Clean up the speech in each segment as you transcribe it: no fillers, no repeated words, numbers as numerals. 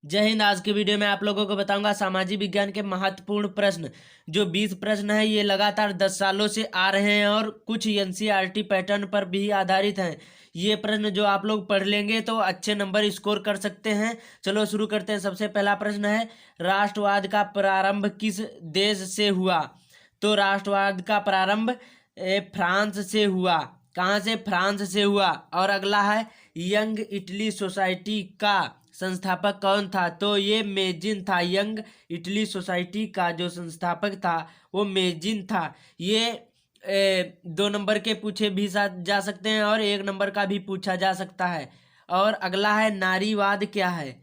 जय हिंद। आज के वीडियो में आप लोगों को बताऊंगा सामाजिक विज्ञान के महत्वपूर्ण प्रश्न। जो 20 प्रश्न है ये लगातार 10 सालों से आ रहे हैं और कुछ एनसीईआरटी पैटर्न पर भी आधारित हैं। ये प्रश्न जो आप लोग पढ़ लेंगे तो अच्छे नंबर स्कोर कर सकते हैं। चलो शुरू करते हैं। सबसे पहला प्रश्न है, राष्ट्रवाद का प्रारंभ किस देश से हुआ? तो राष्ट्रवाद का प्रारंभ फ्रांस से हुआ। कहाँ से? फ्रांस से हुआ। और अगला है, यंग इटली सोसाइटी का संस्थापक कौन था? तो ये मेजिन था। यंग इटली सोसाइटी का जो संस्थापक था वो मेजिन था। ये 2 नंबर के पूछे भी जा सकते हैं और 1 नंबर का भी पूछा जा सकता है। और अगला है, नारीवाद क्या है?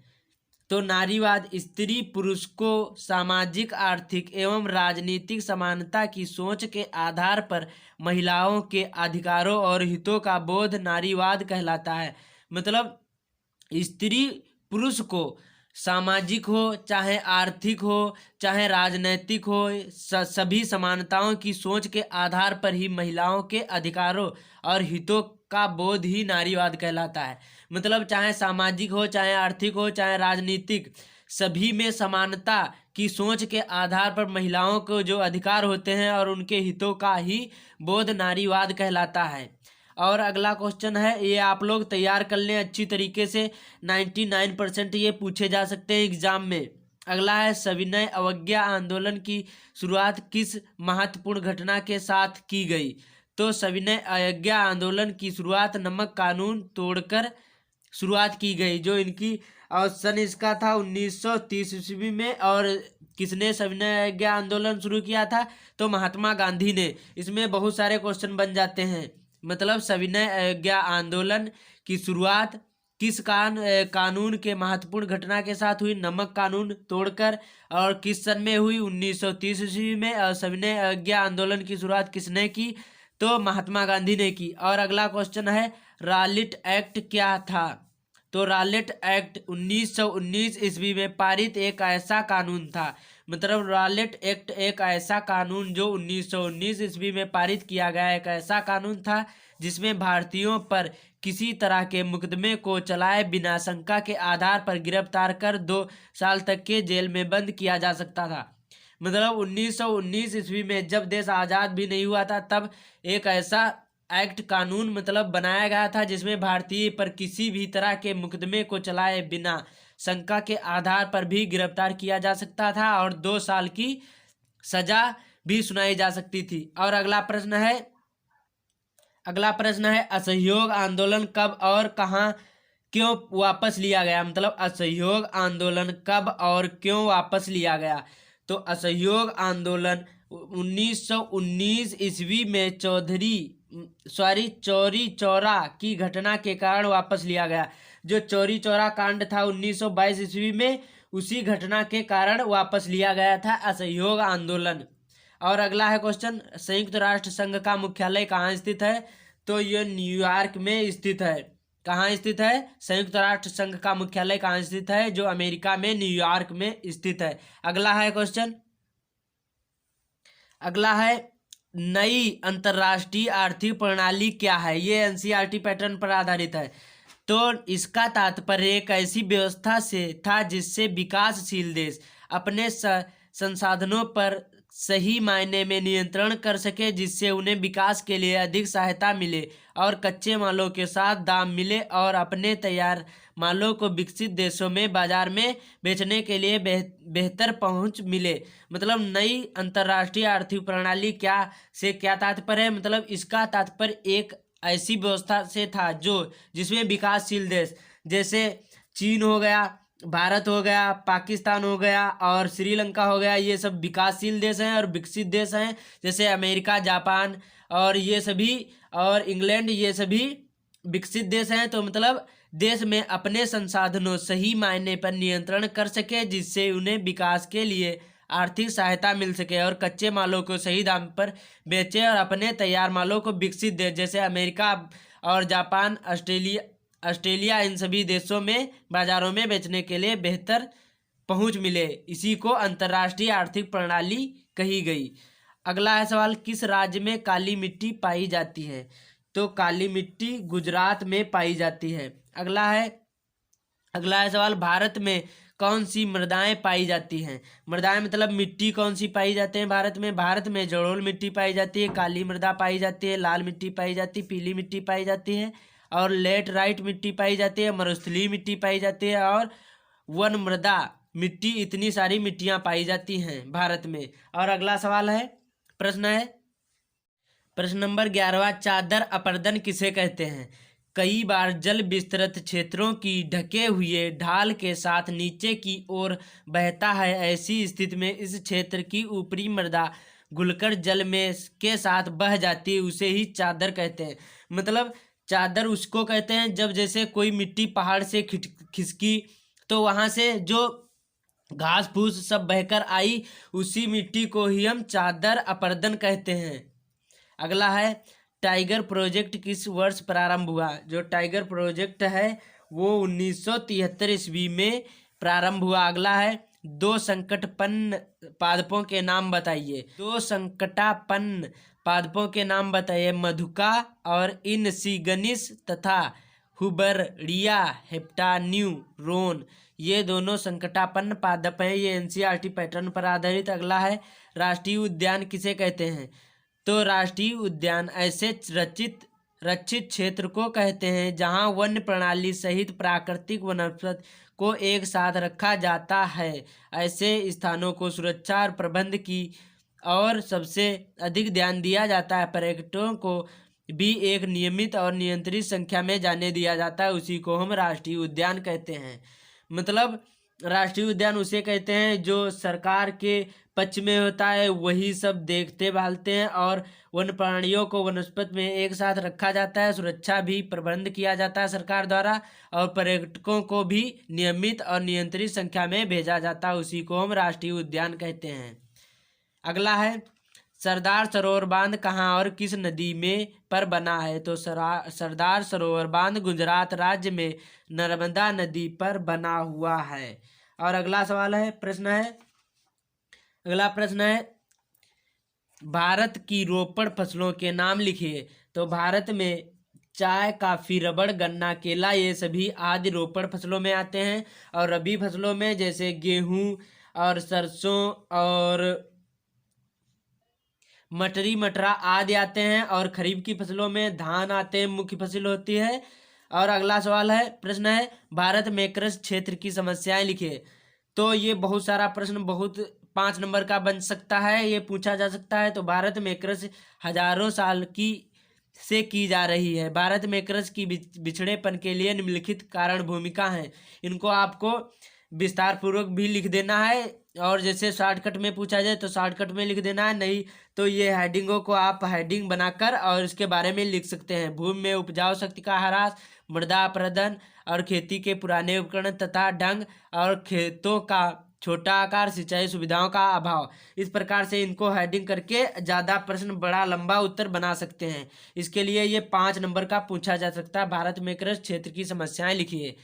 तो नारीवाद स्त्री पुरुष को सामाजिक, आर्थिक एवं राजनीतिक समानता की सोच के आधार पर महिलाओं के अधिकारों और हितों का बोध नारीवाद कहलाता है। मतलब स्त्री पुरुष को सामाजिक हो चाहे आर्थिक हो चाहे राजनैतिक हो, सभी समानताओं की सोच के आधार पर ही महिलाओं के अधिकारों और हितों का बोध ही नारीवाद कहलाता है। मतलब चाहे सामाजिक हो चाहे आर्थिक हो चाहे राजनीतिक, सभी में समानता की सोच के आधार पर महिलाओं को जो अधिकार होते हैं और उनके हितों का ही बोध नारीवाद कहलाता है। और अगला क्वेश्चन है, ये आप लोग तैयार कर लें अच्छी तरीके से। 99% ये पूछे जा सकते हैं एग्जाम में। अगला है, सविनय अवज्ञा आंदोलन की शुरुआत किस महत्वपूर्ण घटना के साथ की गई? तो सविनय अवज्ञा आंदोलन की शुरुआत नमक कानून तोड़कर शुरुआत की गई। जो इनकी और सन इसका था 1930 ईस्वी में। और किसने सविनय अवज्ञा आंदोलन शुरू किया था? तो महात्मा गांधी ने। इसमें बहुत सारे क्वेश्चन बन जाते हैं। मतलब सविनय अवज्ञा आंदोलन की शुरुआत किस कानून के महत्वपूर्ण घटना के साथ हुई? नमक कानून तोड़कर। और किस सन में हुई? 1930 ईस्वी में। और सविनय अवज्ञा आंदोलन की शुरुआत किसने की? तो महात्मा गांधी ने की। और अगला क्वेश्चन है, रॉलेट एक्ट क्या था? तो रॉलेट एक्ट 1919 ईस्वी में पारित एक ऐसा कानून था। मतलब रॉलेट एक्ट एक ऐसा कानून जो 1919 ईस्वी में पारित किया गया एक ऐसा कानून था जिसमें भारतीयों पर किसी तरह के मुकदमे को चलाए बिना शंका के आधार पर गिरफ्तार कर 2 साल तक के जेल में बंद किया जा सकता था। मतलब 1919 ईस्वी में जब देश आज़ाद भी नहीं हुआ था तब एक ऐसा एक्ट कानून मतलब बनाया गया था जिसमें भारतीय पर किसी भी तरह के मुकदमे को चलाए बिना शंका के आधार पर भी गिरफ्तार किया जा सकता था और 2 साल की सजा भी सुनाई जा सकती थी। और अगला प्रश्न है, असहयोग आंदोलन कब और कहाँ क्यों वापस लिया गया? मतलब असहयोग आंदोलन कब और क्यों वापस लिया गया? तो असहयोग आंदोलन 1919 ईस्वी में चौरी चौरा की घटना के कारण वापस लिया गया। जो चौरी चौरा कांड था 1922 ईस्वी में, उसी घटना के कारण वापस लिया गया था असहयोग आंदोलन। और अगला है क्वेश्चन, संयुक्त राष्ट्र संघ का मुख्यालय कहाँ स्थित है? तो यह न्यूयॉर्क में स्थित है। कहाँ स्थित है? संयुक्त राष्ट्र संघ का मुख्यालय कहाँ स्थित है? जो अमेरिका में न्यूयॉर्क में स्थित है। अगला है क्वेश्चन, अगला है, नई अंतरराष्ट्रीय आर्थिक प्रणाली क्या है? ये एनसीईआरटी पैटर्न पर आधारित है। तो इसका तात्पर्य एक ऐसी व्यवस्था से था जिससे विकासशील देश अपने संसाधनों पर सही मायने में नियंत्रण कर सके, जिससे उन्हें विकास के लिए अधिक सहायता मिले और कच्चे मालों के साथ दाम मिले और अपने तैयार मालों को विकसित देशों में बाजार में बेचने के लिए बेहतर पहुंच मिले। मतलब नई अंतर्राष्ट्रीय आर्थिक प्रणाली क्या तात्पर्य है? मतलब इसका तात्पर्य एक ऐसी व्यवस्था से था जिसमें विकासशील देश जैसे चीन हो गया, भारत हो गया, पाकिस्तान हो गया और श्रीलंका हो गया, ये सब विकासशील देश हैं और विकसित देश हैं। जैसे अमेरिका, जापान और ये सभी और इंग्लैंड, ये सभी विकसित देश हैं। तो मतलब देश में अपने संसाधनों सही मायने पर नियंत्रण कर सके, जिससे उन्हें विकास के लिए आर्थिक सहायता मिल सके और कच्चे मालों को सही दाम पर बेचे और अपने तैयार मालों को विकसित देश जैसे अमेरिका और जापान, ऑस्ट्रेलिया इन सभी देशों में बाजारों में बेचने के लिए बेहतर पहुंच मिले। इसी को अंतर्राष्ट्रीय आर्थिक प्रणाली कही गई। अगला है सवाल, किस राज्य में काली मिट्टी पाई जाती है? तो काली मिट्टी गुजरात में पाई जाती है। अगला है सवाल, भारत में कौन सी मृदाएं पाई जाती हैं? मृदाएं मतलब मिट्टी कौन सी पाई जाती है भारत में? भारत में जलोढ़ मिट्टी पाई जाती है, काली मृदा पाई जाती है, लाल मिट्टी पाई जाती है, पीली मिट्टी पाई जाती है और लेटराइट मिट्टी पाई जाती है, मरुस्थलीय मिट्टी पाई जाती है और वन मृदा मिट्टी। इतनी सारी मिट्टियां पाई जाती हैं भारत में। और अगला सवाल है, प्रश्न है प्रश्न नंबर 11वां, चादर अपर्दन किसे कहते हैं? कई बार जल विस्तृत क्षेत्रों की ढके हुए ढाल के साथ नीचे की ओर बहता है। ऐसी स्थिति में इस क्षेत्र की ऊपरी मृदा घुलकर जल में के साथ बह जाती है, उसे ही चादर कहते हैं। मतलब चादर उसको कहते हैं जब जैसे कोई मिट्टी पहाड़ से खिसकी तो वहां से जो घास फूस सब बहकर आई, उसी मिट्टी को ही हम चादर अपर्दन कहते हैं। अगला है, टाइगर प्रोजेक्ट किस वर्ष प्रारंभ हुआ? जो टाइगर प्रोजेक्ट है वो 1973 ईस्वी में प्रारंभ हुआ। अगला है, दो संकटापन्न पादपों के नाम बताइए। दो संकटापन्न पादपों के नाम बताइए। मधुका और इनसिगनिस तथा हुबरडिया हेप्टान्यूरोन, ये दोनों संकटापन्न पादप हैं। ये एनसीईआरटी पैटर्न पर आधारित। अगला है, राष्ट्रीय उद्यान किसे कहते हैं? तो राष्ट्रीय उद्यान ऐसे रक्षित क्षेत्र को कहते हैं जहां वन्य प्रणाली सहित प्राकृतिक वनस्पति को एक साथ रखा जाता है। ऐसे स्थानों को सुरक्षा और प्रबंध की और सबसे अधिक ध्यान दिया जाता है। पर्यटकों को भी एक नियमित और नियंत्रित संख्या में जाने दिया जाता है, उसी को हम राष्ट्रीय उद्यान कहते हैं। मतलब राष्ट्रीय उद्यान उसे कहते हैं जो सरकार के पक्ष में होता है, वही सब देखते भालते हैं और वन प्राणियों को वनस्पति में एक साथ रखा जाता है, सुरक्षा भी प्रबंध किया जाता है सरकार द्वारा और पर्यटकों को भी नियमित और नियंत्रित संख्या में भेजा जाता है, उसी को हम राष्ट्रीय उद्यान कहते हैं। अगला है, सरदार सरोवर बांध कहाँ और किस नदी में पर बना है? तो सरदार सरोवर बांध गुजरात राज्य में नर्मदा नदी पर बना हुआ है। और अगला सवाल है, अगला प्रश्न है, भारत की रोपड़ फसलों के नाम लिखिए। तो भारत में चाय, काफी, रबड़, गन्ना, केला, ये सभी आदि रोपड़ फसलों में आते हैं। और रबी फसलों में जैसे गेहूं और सरसों और मटरी, मटरा आदि आते हैं। और खरीफ की फसलों में धान आते हैं, मुख्य फसल होती है। और अगला सवाल है, प्रश्न है, भारत में कृषि क्षेत्र की समस्याएं लिखिए। तो ये बहुत सारा प्रश्न बहुत 5 नंबर का बन सकता है, ये पूछा जा सकता है। तो भारत में कृषि हजारों साल से की जा रही है। भारत में कृषि की बिछड़ेपन के लिए निम्नलिखित कारण भूमिका है। इनको आपको विस्तार पूर्वक भी लिख देना है और जैसे शॉर्टकट में पूछा जाए तो शॉर्टकट में लिख देना है, नहीं तो ये हेडिंगों को आप हेडिंग बनाकर और इसके बारे में लिख सकते हैं। भूमि में उपजाऊ शक्ति का ह्रास, मृदा अपरदन और खेती के पुराने उपकरण तथा ढंग और खेतों का छोटा आकार, सिंचाई सुविधाओं का अभाव। इस प्रकार से इनको हेडिंग करके ज़्यादा प्रश्न बड़ा लंबा उत्तर बना सकते हैं। इसके लिए ये 5 नंबर का पूछा जा सकता है। भारत में कृषि क्षेत्र की समस्याएं लिखिए।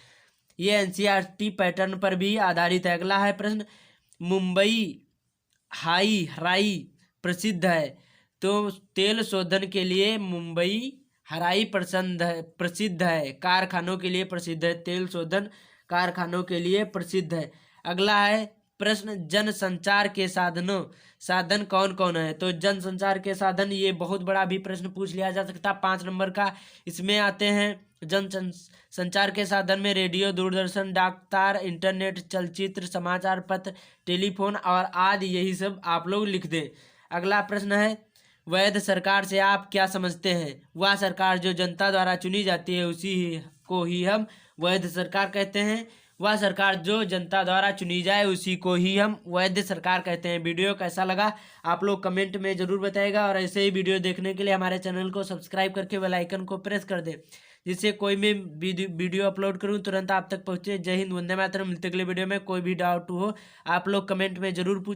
ये एनसीईआरटी पैटर्न पर भी आधारित है। अगला है प्रश्न, मुंबई हराई प्रसिद्ध है। तो तेल शोधन के लिए मुंबई हराई प्रसिद्ध है, कारखानों के लिए प्रसिद्ध है। तेल शोधन कारखानों के लिए प्रसिद्ध है। अगला है प्रश्न, जन संचार के साधन कौन कौन है? तो जन संचार के साधन, ये बहुत बड़ा भी प्रश्न पूछ लिया जा सकता है 5 नंबर का। इसमें आते हैं जन संचार के साधन में रेडियो, दूरदर्शन, डाक तार, इंटरनेट, चलचित्र, समाचार पत्र, टेलीफोन और आदि, यही सब आप लोग लिख दें। अगला प्रश्न है, वैध सरकार से आप क्या समझते हैं? वह सरकार जो जनता द्वारा चुनी जाती है उसी को ही हम वैध सरकार कहते हैं। वह सरकार जो जनता द्वारा चुनी जाए उसी को ही हम वैध सरकार कहते हैं। वीडियो कैसा लगा आप लोग कमेंट में ज़रूर बताइएगा और ऐसे ही वीडियो देखने के लिए हमारे चैनल को सब्सक्राइब करके बेल आइकन को प्रेस कर दें, जिससे कोई मैं वीडियो अपलोड करूं तुरंत आप तक पहुंचे। जय हिंद, वंदे मातरम। मिलते अगले वीडियो में। कोई भी डाउट हो आप लोग कमेंट में ज़रूर पूछ